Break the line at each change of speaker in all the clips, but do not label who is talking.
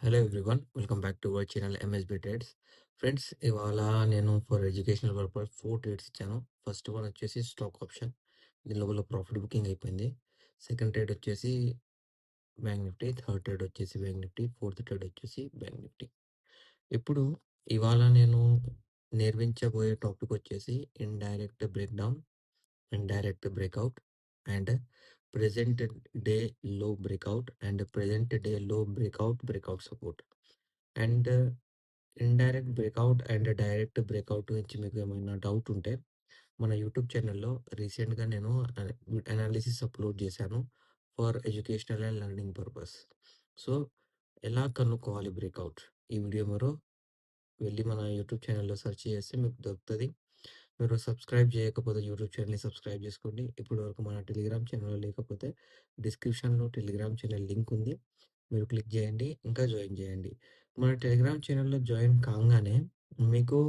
Hello everyone, welcome back to our channel MSB trades. Friends, ఇవాళ నేను for educational purpose 4 trades ఇచ్చాను. First one వచ్చేసి stock option. దీని లోపల ప్రాఫిట్ బుకింగ్ అయిపోయింది. సెకండ్ ట్రేడ్ వచ్చేసి బ్యాంక్ నిఫ్టీ, థర్డ్ ట్రేడ్ వచ్చేసి బ్యాంక్ నిఫ్టీ, ఫోర్త్ ట్రేడ్ వచ్చేసి బ్యాంక్ నిఫ్టీ. ఇప్పుడు ఇవాళ నేను నేర్పించబోయే టాపిక్ వచ్చేసి indirect break down, indirect breakout and present day లో బ్రేక్అవుట్ అండ్ ప్రెజెంట్ డే లో breakout support and indirect breakout and direct breakout గురించి మీకు ఏమైనా డౌట్ ఉంటే మన యూట్యూబ్ ఛానల్లో రీసెంట్గా నేను అనాలిసిస్ అప్లోడ్ చేశాను for educational and learning purpose. So ఎలా కనుక్కోవాలి బ్రేక్అవుట్, ఈ వీడియో మీరు వెళ్ళి మన యూట్యూబ్ ఛానల్లో సెర్చ్ చేస్తే మీకు దొరుకుతుంది. మీరు సబ్స్క్రైబ్ చేయకపోతే యూట్యూబ్ ఛానల్ని సబ్స్క్రైబ్ చేసుకోండి. ఇప్పటి వరకు మన టెలిగ్రామ్ ఛానల్ లేకపోతే డిస్క్రిప్షన్లో టెలిగ్రామ్ ఛానల్ లింక్ ఉంది, మీరు క్లిక్ చేయండి, ఇంకా జాయిన్ చేయండి. మన టెలిగ్రామ్ ఛానల్లో జాయిన్ కాగానే మీకు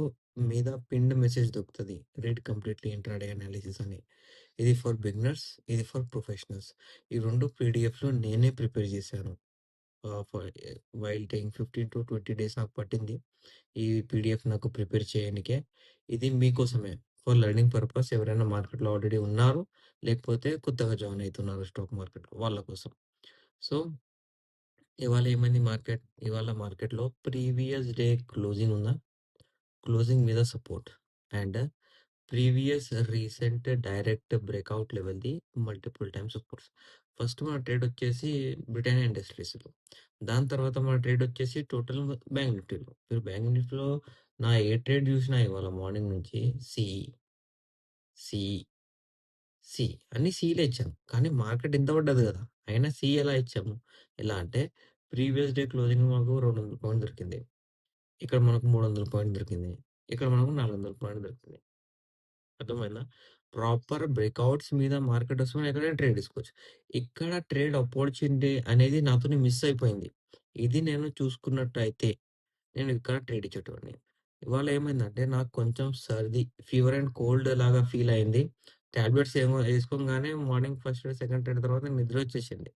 మీద పిన్డ్ మెసేజ్ దొరుకుతుంది, రీడ్ కంప్లీట్లీ ఇంట్రాడే అనాలిసిస్ అని. ఇది ఫర్ బిగినర్స్, ఇది ఫర్ ప్రొఫెషనల్స్. ఈ రెండు పీడిఎఫ్లో నేనే ప్రిపేర్ చేశాను. వైల్ టేకింగ్ 15 to 20 days నాకు పట్టింది ఈ పీడిఎఫ్ నాకు ప్రిపేర్ చేయడానికే. ఇది మీకోసమే, ఫర్ లెర్నింగ్ పర్పస్. ఎవరైనా మార్కెట్లో ఆల్రెడీ ఉన్నారు, లేకపోతే కొత్తగా జాయిన్ అవుతున్నారు స్టాక్ మార్కెట్, వాళ్ళ కోసం. సో ఇవాళ ఏమైంది మార్కెట్? ఇవాళ మార్కెట్‌లో ప్రీవియస్ డే క్లోజింగ్ ఉందా? క్లోజింగ్ మీద support and previous recent direct breakout లెవెల్‌ది మల్టిపుల్ టైమ్స్ సపోర్ట్స్. ఫస్ట్ మన ట్రేడ్ వచ్చేసి బ్రిటానియా ఇండస్ట్రీస్‌లో. దాని తర్వాత మన ట్రేడ్ వచ్చేసి టోటల్ బ్యాంక్ నిఫ్టీలో. మీరు బ్యాంక్ నిఫ్టీలో నా ఏ ట్రేడ్ చూసినా ఇవాళ మార్నింగ్ నుంచి సి, సి, సి అన్ని సిలే ఇచ్చాను. కానీ మార్కెట్ ఇంత పడ్డది కదా! అయినా సి ఎలా ఇచ్చాము? ఎలా అంటే ప్రీవియస్ డే క్లోజింగ్ మాకు 200 పాయింట్ దొరికింది. ఇక్కడ మనకు 300 పాయింట్ దొరికింది. ఇక్కడ మనకు 400 పాయింట్ దొరికింది. అర్థమైందా? ప్రాపర్ బ్రేక్‌ఔట్స్ మీద మార్కెట్ వస్తే మనం ఎక్కడైనా ట్రేడ్ తీసుకోవచ్చు. ఇక్కడ ట్రేడ్ అపార్చునిటీ అనేది నాతోని మిస్ అయిపోయింది. ఇది నేను చూసుకున్నట్టయితే నేను ఇక్కడ ట్రేడ్ ఇచ్చేటోడిని. ఇవాళ ఏమైందంటే నాకు కొంచెం సర్ది, ఫీవర్ అండ్ కోల్డ్ లాగా ఫీల్ అయింది. టాబ్లెట్స్ ఏమో ఏసుకోగానే మార్నింగ్ ఫస్ట్, సెకండ్ ట్రేడ్ తర్వాత నిద్ర వచ్చేసింది.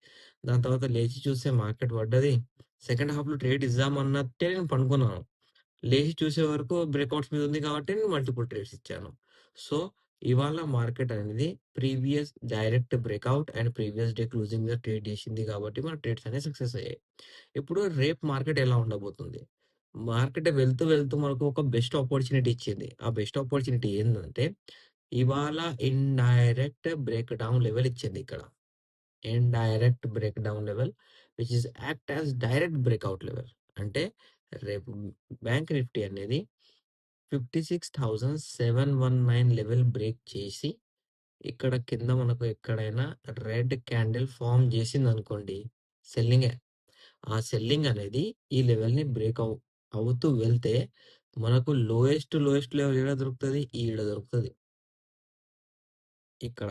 దాని తర్వాత లేచి చూస్తే మార్కెట్ పడ్డది. సెకండ్ హాఫ్‌లో ట్రేడ్ ఇద్దామన్నట్టే నేను పనుకున్నాను. లేచి చూసే వరకు బ్రేక్‌ఔట్స్ మీద ఉంది కాబట్టి నేను మల్టిపుల్ ట్రేడ్స్ ఇచ్చాను. సో, ఇవాళ మార్కెట్ అనేది previous direct breakout and previous day closing మీద ట్రేడ్ చేసింది కాబట్టి మన ట్రేడ్స్ అనేవి సక్సెస్ అయ్యాయి. ఇప్పుడు రేపు మార్కెట్ ఎలా ఉండబోతుంది? మార్కెట్ వెళ్తూ వెళ్తూ మనకు ఒక బెస్ట్ ఆపర్చునిటీ ఇచ్చింది. ఆ బెస్ట్ ఆపర్చునిటీ ఏందంటే ఇవాళ ఇండైరెక్ట్ బ్రేక్ డౌన్ లెవెల్ ఇచ్చింది ఇక్కడ. Indirect break down level which is act as direct breakout level. అంటే రేపు బ్యాంక్ నిఫ్టీ అనేది 56,719 లెవెల్ బ్రేక్ చేసి ఇక్కడ కింద మనకు ఎక్కడైనా రెడ్ క్యాండిల్ ఫార్మ్ చేసిందనుకోండి, సెల్లింగే. ఆ సెల్లింగ్ అనేది ఈ లెవెల్‌ని బ్రేక్ అవుతూ వెళ్తే మనకు లోయెస్ట్ లెవెల్ ఏడ దొరుకుతది? ఈడ దొరుకుతది. ఇక్కడ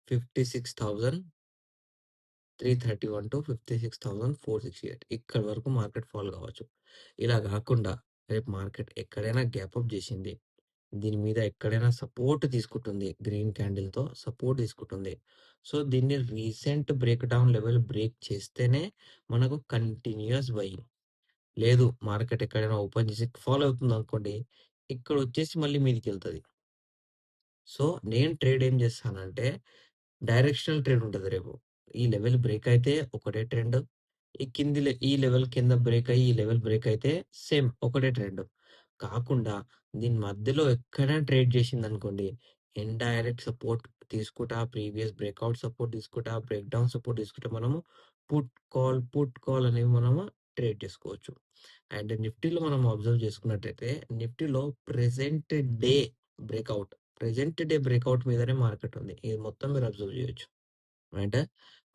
56,331 టు 56,468 ఇక్కడి వరకు మార్కెట్ ఫాల్ కావచ్చు. ఇలా కాకుండా రేపు మార్కెట్ ఎక్కడైనా గ్యాప్ అప్ చేసింది, దీని మీద ఎక్కడైనా సపోర్ట్ తీసుకుంటుంది, గ్రీన్ క్యాండిల్‌తో సపోర్ట్ తీసుకుంటుంది. సో, దీన్ని recent break down level break చేస్తేనే మనకు కంటిన్యూయస్ బయింగ్. లేదు మార్కెట్ ఎక్కడైనా ఓపెన్ చేసి ఫాల్ అవుతుందనుకోండి, ఇక్కడొచ్చేసి మళ్ళీ మీదికెళ్తది. సో, నేను ట్రేడ్ ఏం చేస్తానంటే డైరెక్షనల్ ట్రేడ్ ఉంటది రేపు. ఈ లెవెల్ బ్రేక్ అయితే ఒకటే ట్రెండ్. ఈ లెవెల్ కింద బ్రేక్ అయ్యి, ఈ లెవెల్ బ్రేక్ అయితే సేమ్ ఒకటే ట్రెండ్. కాకుండా దీని మధ్యలో ఎక్కడైనా ట్రేడ్ చేసిందనుకోండి, ఇండైరెక్ట్ సపోర్ట్ తీసుకుంటా, ప్రీవియస్ బ్రేక్‌ఔట్ సపోర్ట్ తీసుకుంటా, బ్రేక్ డౌన్ సపోర్ట్ తీసుకుంటా మనము పుట్ కాల్ అనేవి మనము ట్రేడ్ చేసుకోవచ్చు. అండ్ నిఫ్టీలో మనం అబ్జర్వ్ చేసుకున్నట్టయితే నిఫ్టీలో present day breakout, present day breakout మీదనే మార్కెట్ ఉంది. ఇది మొత్తం మీరు అబ్జర్వ్ చేయొచ్చు. అంటే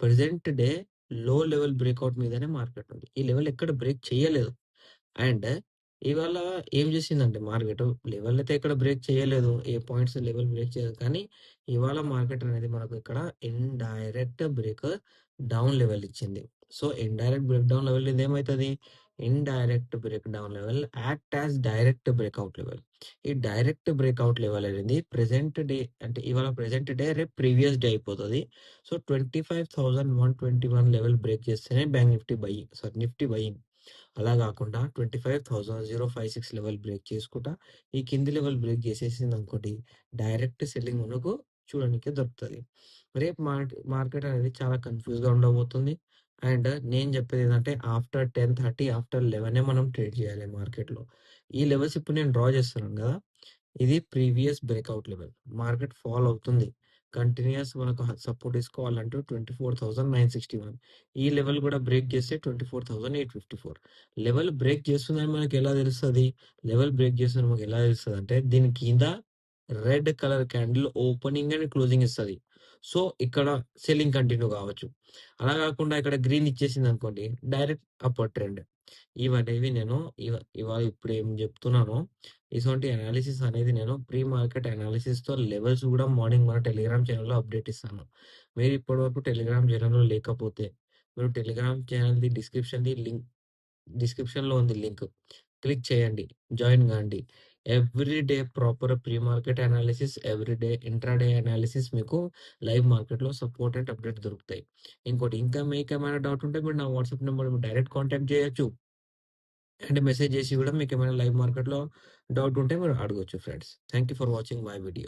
ప్రెజెంట్ డే లో లెవెల్ బ్రేక్‌ఔట్ మీదనే మార్కెట్ ఉంది. ఈ లెవెల్ ఎక్కడ బ్రేక్ చేయలేదు. అండ్ ఇవాళ ఏం చేసిందంటే మార్కెట్ లెవెల్ అయితే ఎక్కడ బ్రేక్ చేయలేదు. ఏ పాయింట్స్ లెవెల్ బ్రేక్ చేయలేదు. కానీ ఇవాళ మార్కెట్ అనేది మనకు ఇక్కడ ఇండైరెక్ట్ బ్రేక్ డౌన్ లెవెల్ ఇచ్చింది. So, indirect break down level ఇది ఏమైతది? Indirect break down level act as direct breakout level. ఈ డైరెక్ట్ బ్రేక్అవుట్ లెవెల్ అనేది ప్రెజెంట్ డే అంటే ఇవాళ ప్రెజెంట్ డే రేపు ప్రీవియస్ డే అయిపోతది. సో 25,121 లెవెల్ బ్రేక్ చేస్తేనే bank Nifty buying Nifty buying. అలా గాకుండా 25,056 లెవెల్ బ్రేక్ చేసుకుంటా, ఈ కింది లెవెల్ బ్రేక్ చేసేసిందనుకోండి, డైరెక్ట్ సెల్లింగ్ మనకు చూడనీకే దొరుకుతది. రేపు మార్కెట్ అనేది చాలా కన్‌ఫ్యూజ్‌గా ఉండబోతుంది. అండ్ నేను చెప్పేదేంటంటే ఆఫ్టర్ 10:30 ఆఫ్టర్ 11 మనం ట్రేడ్ చేయాలి మార్కెట్‌లో. ఈ లెవెల్స్ ఇప్పుడు నేను డ్రా చేస్తున్నాను గదా! ఇది previous breakout level. Market fall అవుతుంది. కంటిన్యూయస్ మనకు సపోర్ట్ తీసుకోవాలంటే 24,961. ఈ లెవెల్ గూడా బ్రేక్ చేస్తే 24,854. లెవెల్ బ్రేక్ చేస్తుందని మనకెలా తెలుస్తది? లెవెల్ బ్రేక్ చేస్తుందని మనకెలా తెలుస్తదంటే దీని కింద red colour candle opening and closing ఇస్తది. సో, ఇక్కడ సెల్లింగ్ కంటిన్యూ కావచ్చు. అలా కాకుండా ఇక్కడ గ్రీన్ ఇచ్చేసిందనుకోండి డైరెక్ట్ అప్‌వర్డ్ ట్రెండ్. ఇవనేవి నేను ఇవాళ ఇప్పుడేం జెప్తున్నానో ఇసొంటి అనాలిసిస్ అనేది నేను ప్రీ మార్కెట్ అనాలిసిస్‌తో లెవెల్స్ గూడా మార్నింగ్ మన టెలిగ్రామ్ ఛానెల్‌లో అప్డేట్ ఇస్తాను. మీరు ఇప్పటివరకు టెలిగ్రామ్ ఛానెల్‌లో లేకపోతే, మీరు టెలిగ్రామ్ ఛానెల్‌ది డిస్క్రిప్షన్‌లో ఉంది లింక్. క్లిక్ చేయండి. Join Gandi. Every day proper pre market analysis, every day intraday analysis మీకు లైవ్ మార్కెట్‌లో సపోర్ట్ అండ్ అప్డేట్ దొరుకుతాయి. ఇంకోటి ఇంకా మీకేమైనా డౌట్ ఉంటే మీరు నా వాట్సాప్ నంబర్ డైరెక్ట్ కాంటాక్ట్ జేయొచ్చు. అండ్ మెసేజ్ చేసి గూడా మీకేమైనా లైవ్ మార్కెట్‌లో డౌట్ ఉంటే మీరు అడగొచ్చు friends. Thank you for watching my video.